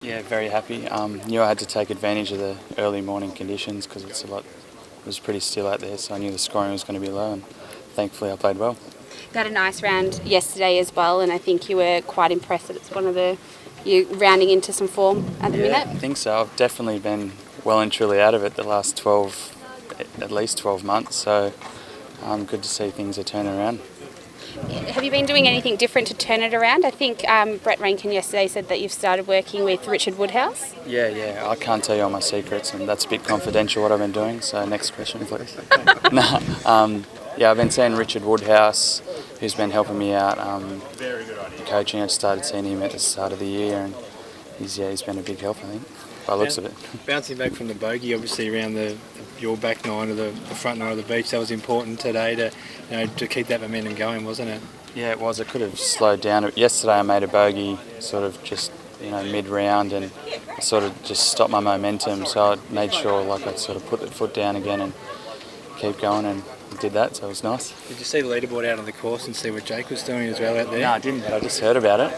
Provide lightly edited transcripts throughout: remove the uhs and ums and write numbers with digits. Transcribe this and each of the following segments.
Yeah, very happy. Knew I had to take advantage of the early morning conditions because it was pretty still out there, so I knew the scoring was going to be low, and thankfully I played well. You had a nice round yesterday as well, and I think you were quite impressed that it's one of you rounding into some form at the minute. I think so. I've definitely been well and truly out of it the last at least 12 months, so good to see things are turning around. Have you been doing anything different to turn it around? I think Brett Rankin yesterday said that you've started working with Richard Woodhouse. Yeah. I can't tell you all my secrets, and that's a bit confidential what I've been doing. So next question, please. I've been seeing Richard Woodhouse, who's been helping me out coaching. I started seeing him at the start of the year, and he's been a big help, I think, by the looks of it. Bouncing back from the bogey, obviously around your back nine or the front nine of the beach, that was important today to keep that momentum going, wasn't it? Yeah, it was. I could have slowed down. Yesterday I made a bogey sort of just mid-round, and I sort of just stopped my momentum, so I made sure I'd sort of put the foot down again and keep going, and did that, so it was nice. Did you see the leaderboard out on the course and see what Jake was doing as well out there? No, I didn't, but I just heard about it.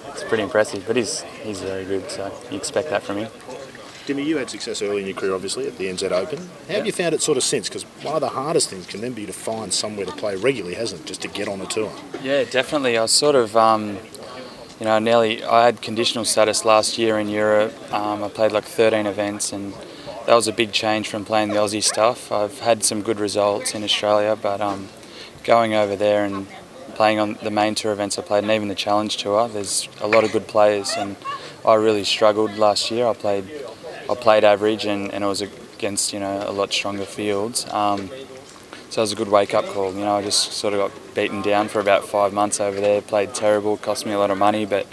It's pretty impressive, but he's very good, so you expect that from him. Dimi, you had success early in your career, obviously, at the NZ Open. How have you found it sort of since? Because one of the hardest things can then be to find somewhere to play regularly, hasn't it, just to get on a tour? Yeah, definitely. I was sort of, I had conditional status last year in Europe. I played 13 events, and that was a big change from playing the Aussie stuff. I've had some good results in Australia, but going over there and playing on the main tour events I played, and even the Challenge Tour, there's a lot of good players, and I really struggled last year. I played average, and it was against a lot stronger fields. So it was a good wake-up call. I just sort of got beaten down for about 5 months over there. Played terrible, cost me a lot of money, but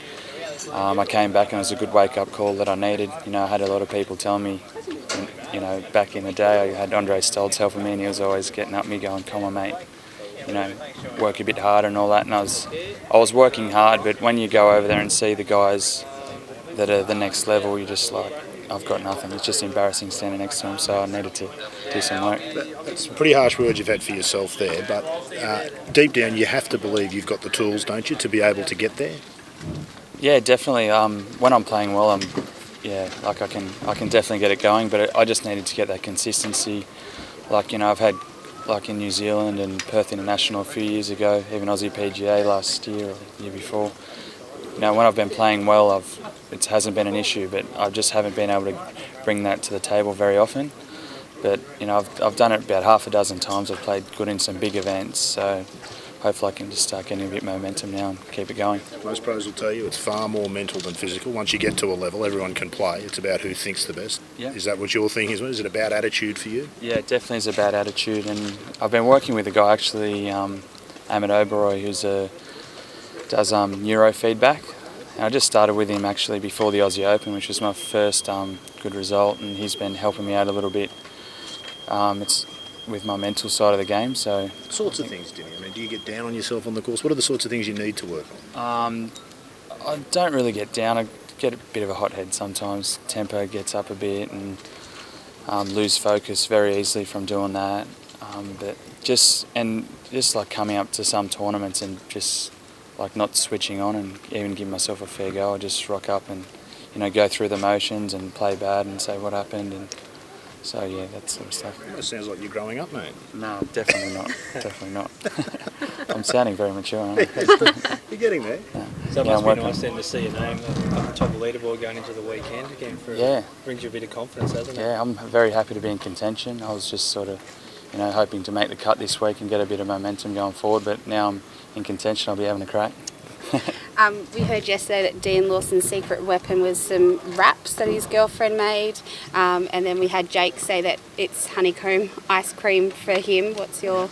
I came back and it was a good wake-up call that I needed. I had a lot of people telling me, back in the day, I had Andre Stoltz helping me, and he was always getting up me going, "Come on, mate, work a bit harder," and all that. And I was working hard, but when you go over there and see the guys that are the next level, you're just like, I've got nothing. It's just embarrassing standing next to him, so I needed to do some work. That's some pretty harsh words you've had for yourself there, but deep down you have to believe you've got the tools, don't you, to be able to get there? Yeah, definitely. When I'm playing well, I can definitely get it going, but I just needed to get that consistency. I've had in New Zealand and Perth International a few years ago, even Aussie PGA last year or the year before. When I've been playing well, it hasn't been an issue, but I just haven't been able to bring that to the table very often. But I've done it about half a dozen times. I've played good in some big events, so hopefully I can just start getting a bit of momentum now and keep it going. Most pros will tell you it's far more mental than physical. Once you get to a level, everyone can play. It's about who thinks the best. Yeah. Is that what your thing is? Is it about attitude for you? Yeah, it definitely is about attitude, and I've been working with a guy actually, Amit Oberoi, who does neurofeedback. And I just started with him actually before the Aussie Open, which was my first good result, and he's been helping me out a little bit. It's with my mental side of the game. So what sorts of things, Dimi? Do you get down on yourself on the course? What are the sorts of things you need to work on? I don't really get down. I get a bit of a hot head sometimes. Tempo gets up a bit, and lose focus very easily from doing that. But just coming up to some tournaments and just not switching on and even giving myself a fair go. I just rock up and go through the motions and play bad and say what happened, and so yeah, that sort of stuff. That sounds like you're growing up, mate. No, definitely not. Definitely not. I'm sounding very mature, aren't I? You're getting there. So it must be nice then to see your name up the top of the leaderboard going into the weekend again. Brings you a bit of confidence, doesn't it? Yeah, I'm very happy to be in contention. I was just sort of hoping to make the cut this week and get a bit of momentum going forward, but now I'm in contention. I'll be having a crack. We heard yesterday that Dean Lawson's secret weapon was some wraps that his girlfriend made, and then we had Jake say that it's honeycomb ice cream for him. What's your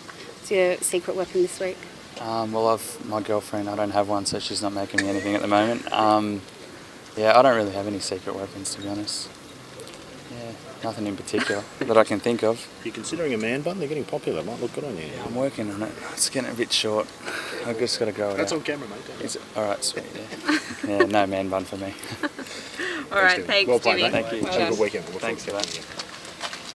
secret weapon this week? My girlfriend, I don't have one, so she's not making me anything at the moment. I don't really have any secret weapons, to be honest. Yeah, nothing in particular that I can think of. You're considering a man bun? They're getting popular. Might look good on you. Yeah, I'm working on it. It's getting a bit short. I've just got to grow it That's out. on camera, mate. All right, sweet. Yeah, no man bun for me. All right, thanks, well played, Jimmy. mate. Thank you. Have a good weekend. Thanks for that.